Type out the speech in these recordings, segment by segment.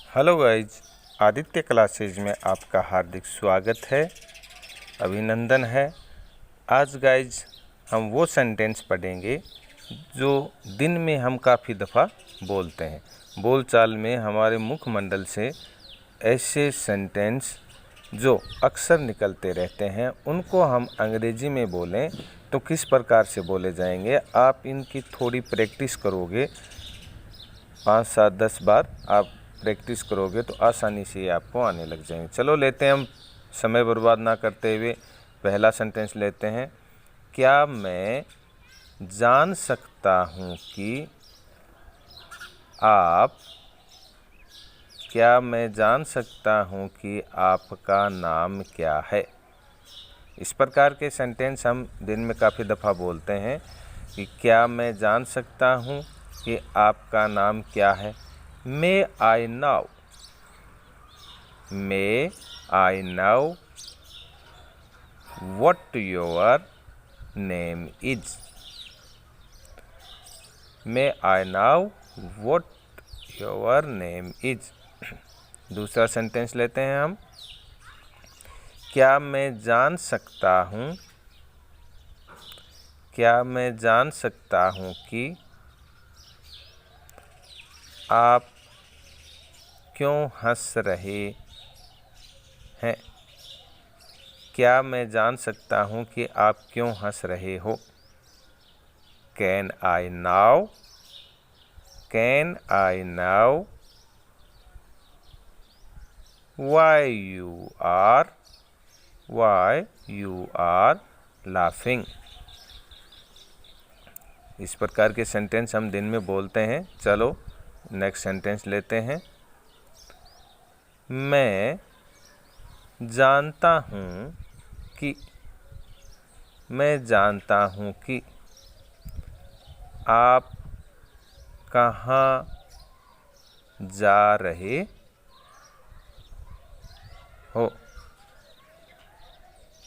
Hello guys, Aditya classes में आपका हार्दिक स्वागत है, अभिनंदन है। आज गाइज हम वो सेंटेंस पढ़ेंगे जो दिन में हम काफ़ी दफ़ा बोलते हैं। बोलचाल में हमारे मुखमंडल से ऐसे सेंटेंस जो अक्सर निकलते रहते हैं उनको हम अंग्रेजी में बोलें तो किस प्रकार से बोले जाएंगे। आप इनकी थोड़ी प्रैक्टिस करोगे, 5, 7, 10 बार आप प्रैक्टिस करोगे तो आसानी से ये आपको आने लग जाएंगे। चलो लेते हैं, हम समय बर्बाद ना करते हुए पहला सेंटेंस लेते हैं। क्या मैं जान सकता हूँ कि आपका नाम क्या है। इस प्रकार के सेंटेंस हम दिन में काफ़ी दफ़ा बोलते हैं कि क्या मैं जान सकता हूँ कि आपका नाम क्या है। May I know what your name is? May I know what your name is? दूसरा सेंटेंस लेते हैं हम। क्या मैं जान सकता हूँ कि आप क्यों हंस रहे हैं। क्या मैं जान सकता हूँ कि आप क्यों हंस रहे हो। Can I know why you are laughing? इस प्रकार के सेंटेंस हम दिन में बोलते हैं। चलो नेक्स्ट सेंटेंस लेते हैं। मैं जानता हूँ कि आप कहाँ जा रहे हो।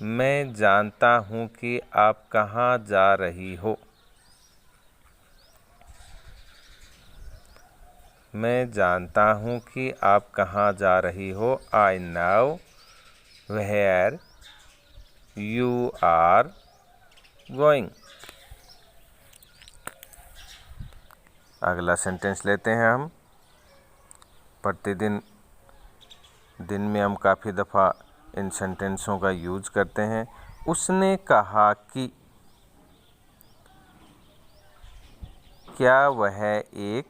मैं जानता हूँ कि आप कहाँ जा रही हो। मैं जानता हूँ कि आप कहाँ जा रही हो। I know where you are going. अगला सेंटेंस लेते हैं हम। प्रतिदिन दिन में हम काफ़ी दफ़ा इन सेंटेंसों का यूज करते हैं। उसने कहा कि, क्या वह एक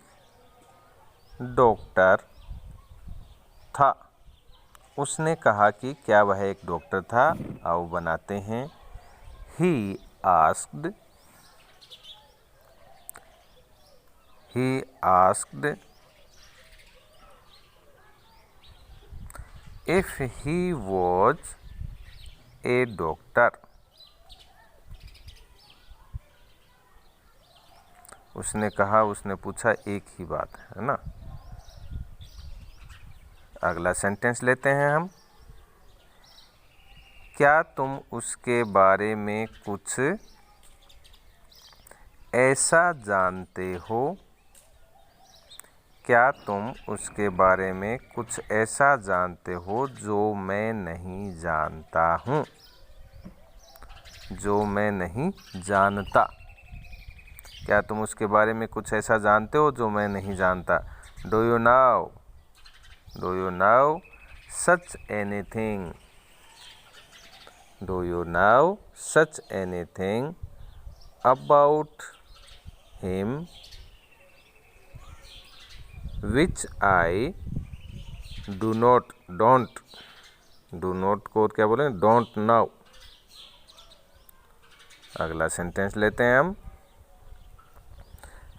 डॉक्टर था। उसने कहा कि क्या वह एक डॉक्टर था। आओ बनाते हैं। He asked if he was a doctor. उसने कहा, उसने पूछा, एक ही बात है ना। अगला सेंटेंस लेते हैं हम। क्या तुम उसके बारे में कुछ ऐसा जानते हो। क्या तुम उसके बारे में कुछ ऐसा जानते हो जो मैं नहीं जानता हूँ। क्या तुम उसके बारे में कुछ ऐसा जानते हो जो मैं नहीं जानता। Do you now such anything about him which I don't को क्या बोलें, डोंट नाउ। अगला सेंटेंस लेते हैं हम।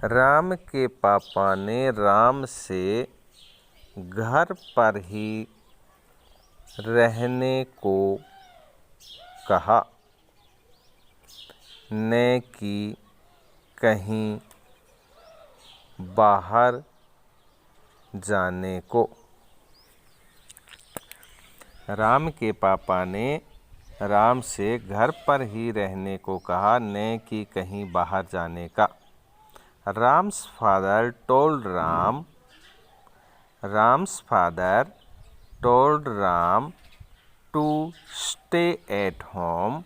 राम के पापा ने राम से घर पर ही रहने को कहा, न कि कहीं बाहर जाने को। राम के पापा ने राम से घर पर ही रहने को कहा, न कि कहीं बाहर जाने का। Ram's father told Ram Ram's father told Ram to stay at home,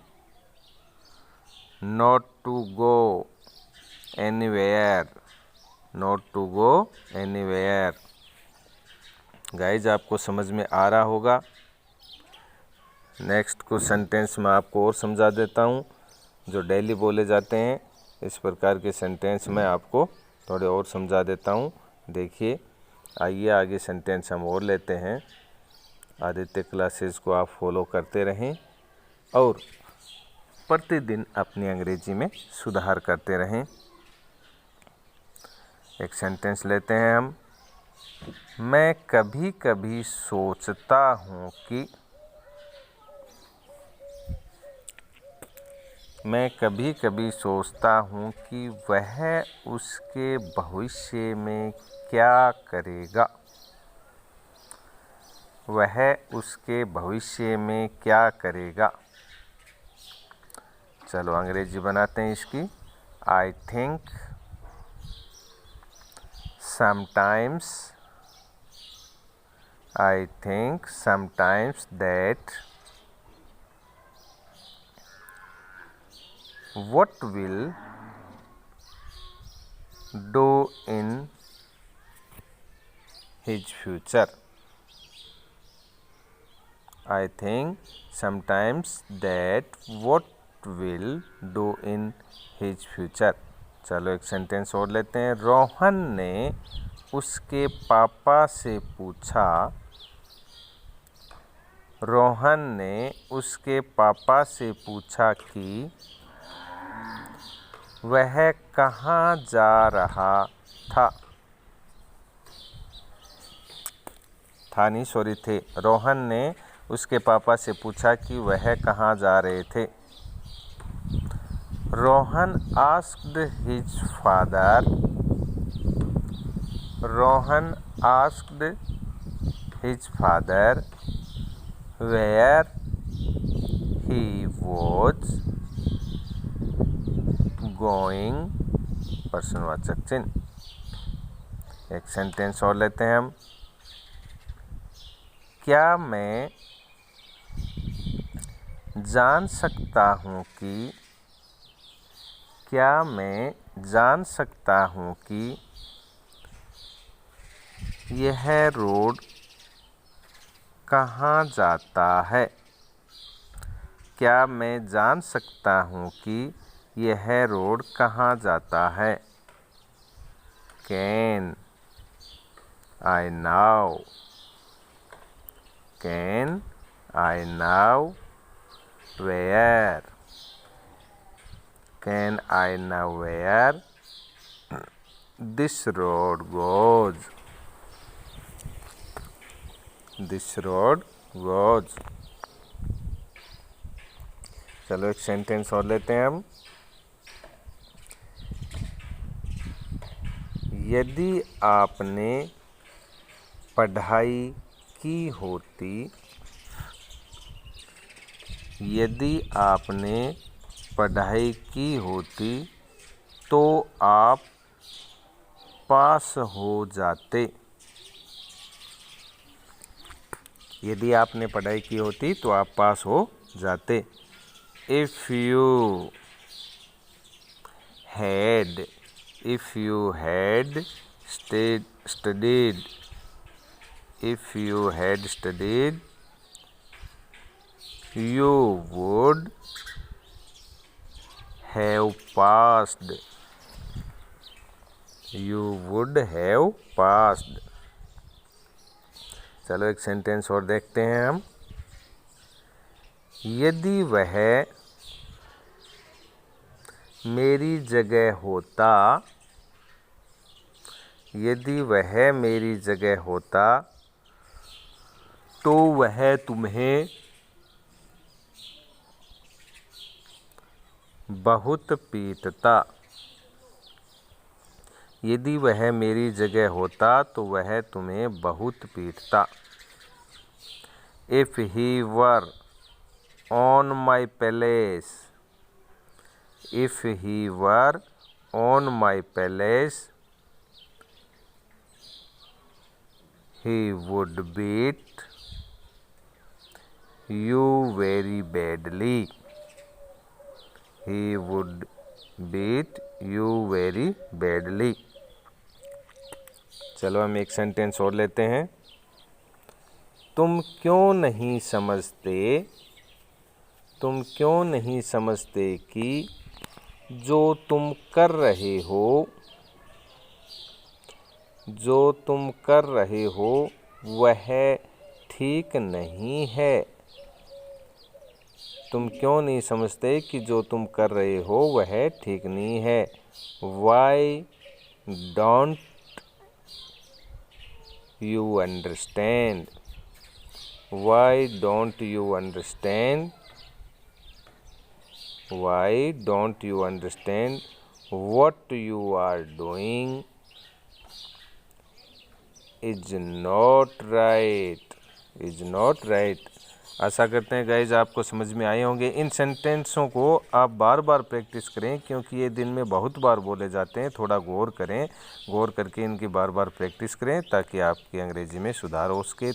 not to go anywhere. Not to go anywhere. Guys आपको समझ में आ रहा होगा। नेक्स्ट कुछ सेंटेंस मैं आपको और समझा देता हूँ जो डेली बोले जाते हैं। इस प्रकार के सेंटेंस मैं आपको थोड़े और समझा देता हूँ। देखिए, आइए आगे सेंटेंस हम और लेते हैं। आदित्य क्लासेस को आप फॉलो करते रहें और प्रतिदिन अपनी अंग्रेजी में सुधार करते रहें। एक सेंटेंस लेते हैं हम। मैं कभी कभी सोचता हूँ कि वह उसके भविष्य में क्या करेगा। वह उसके भविष्य में क्या करेगा। चलो अंग्रेजी बनाते हैं इसकी। I think sometimes that what will do in his future. I think sometimes that what will do in his future. चलो एक सेंटेंस और लेते हैं। रोहन ने उसके पापा से पूछा कि वह कहाँ जा रहा था। रोहन ने उसके पापा से पूछा कि वह कहाँ जा रहे थे। Rohan asked his father where he was going. प्रश्नवाचक चिन्ह। एक सेंटेंस और लेते हैं हम। क्या मैं जान सकता हूँ कि यह रोड कहाँ जाता है। क्या मैं जान सकता हूँ कि यह रोड कहाँ जाता है। Can I now where this road goes. चलो एक सेंटेंस और लेते हैं हम। यदि आपने पढ़ाई की होती तो आप पास हो जाते। यदि आपने पढ़ाई की होती तो आप पास हो जाते। If you had studied, you would have passed. चलो एक सेंटेंस और देखते हैं हम। यदि वह मेरी जगह होता तो वह तुम्हें बहुत पीटता। यदि वह मेरी जगह होता तो वह तुम्हें बहुत पीटता। If he were on my place, he would beat you very badly. He would beat you very badly. चलो हम एक सेंटेंस और लेते हैं। तुम क्यों नहीं समझते, तुम क्यों नहीं समझते कि जो तुम कर रहे हो, जो तुम कर रहे हो वह ठीक नहीं है। तुम क्यों नहीं समझते कि जो तुम कर रहे हो वह ठीक नहीं है। Why don't you understand? Why don't you understand? Why don't you understand what you are doing is not right? Is not right. आशा करते हैं गाइज आपको समझ में आए होंगे। इन सेंटेंसों को आप बार बार प्रैक्टिस करें क्योंकि ये दिन में बहुत बार बोले जाते हैं। थोड़ा गौर करें, गौर करके इनकी बार बार प्रैक्टिस करें ताकि आपकी अंग्रेजी में सुधार हो सके।